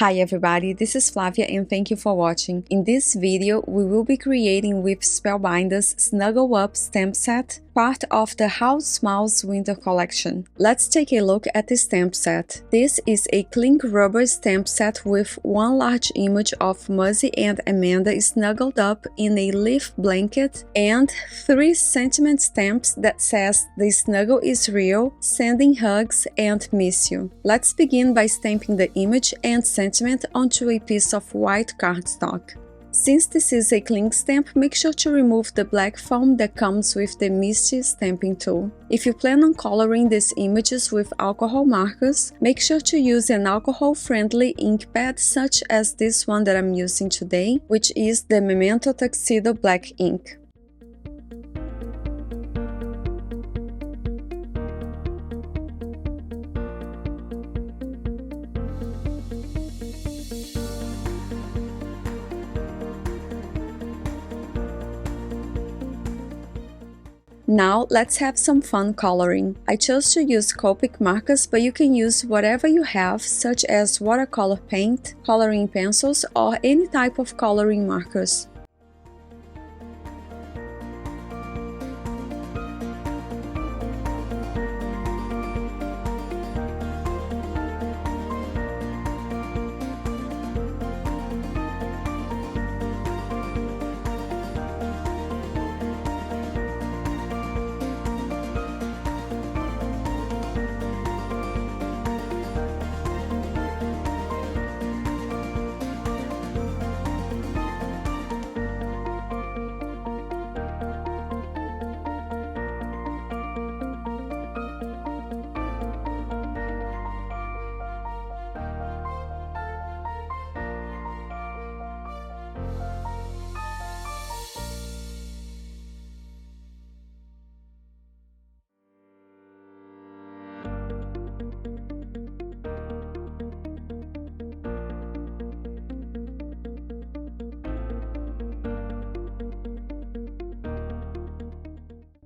Hi everybody, this is Flavia and thank you for watching. In this video, we will be creating with Spellbinder's Snuggle Up stamp set, part of the House Smiles winter collection. Let's take a look at the stamp set. This is a cling rubber stamp set with one large image of Muzzy and Amanda snuggled up in a leaf blanket and 3 sentiment stamps that says the snuggle is real, sending hugs and miss you. Let's begin by stamping the image and sentiment onto a piece of white cardstock. Since this is a cling stamp, make sure to remove the black foam that comes with the Misty stamping tool. If you plan on coloring these images with alcohol markers, make sure to use an alcohol-friendly ink pad such as this one that I'm using today, which is the Memento Tuxedo Black ink. Now let's have some fun coloring. I chose to use Copic markers, but you can use whatever you have, such as watercolor paint, coloring pencils, or any type of coloring markers.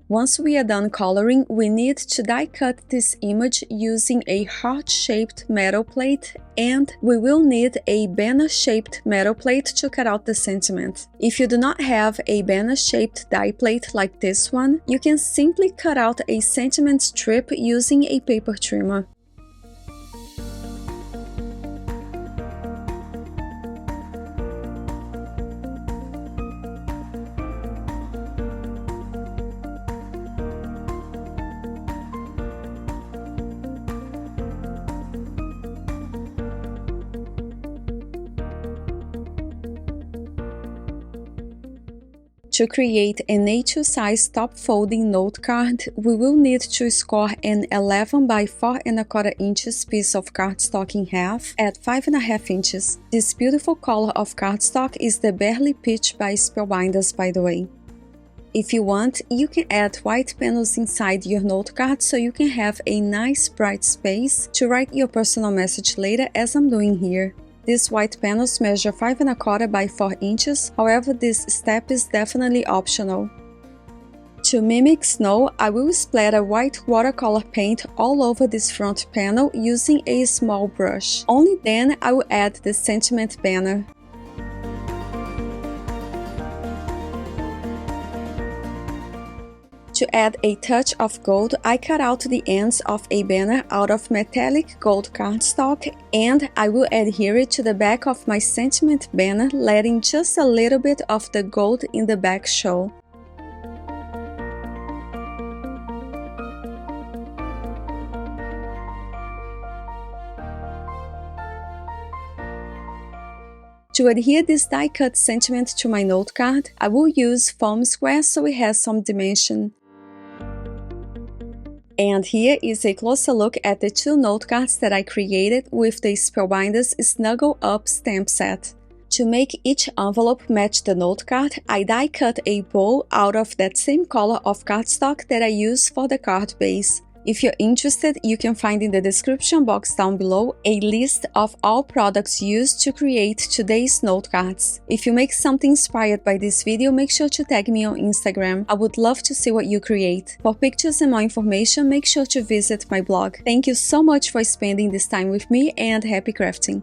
Once we are done coloring, we need to die cut this image using a heart-shaped metal plate, and we will need a banner-shaped metal plate to cut out the sentiment. If you do not have a banner-shaped die plate like this one, you can simply cut out a sentiment strip using a paper trimmer. To create an A2 size top folding note card, we will need to score an 11 by 4¼ inches piece of cardstock in half at 5½ inches. This beautiful color of cardstock is the Barely Peach by Spellbinders, by the way. If you want, you can add white panels inside your note card so you can have a nice bright space to write your personal message later, as I'm doing here. These white panels measure 5¼ by 4 inches, however this step is definitely optional. To mimic snow, I will splatter white watercolor paint all over this front panel using a small brush. Only then I will add the sentiment banner. To add a touch of gold, I cut out the ends of a banner out of metallic gold cardstock, and I will adhere it to the back of my sentiment banner, letting just a little bit of the gold in the back show. To adhere this die-cut sentiment to my note card, I will use foam square so it has some dimension. And here is a closer look at the 2 note cards that I created with the Spellbinders Snuggle Up stamp set. To make each envelope match the note card, I die cut a bow out of that same color of cardstock that I use for the card base. If you're interested, you can find in the description box down below a list of all products used to create today's note cards. If you make something inspired by this video, make sure to tag me on Instagram. I would love to see what you create. For pictures and more information, make sure to visit my blog. Thank you so much for spending this time with me, and happy crafting!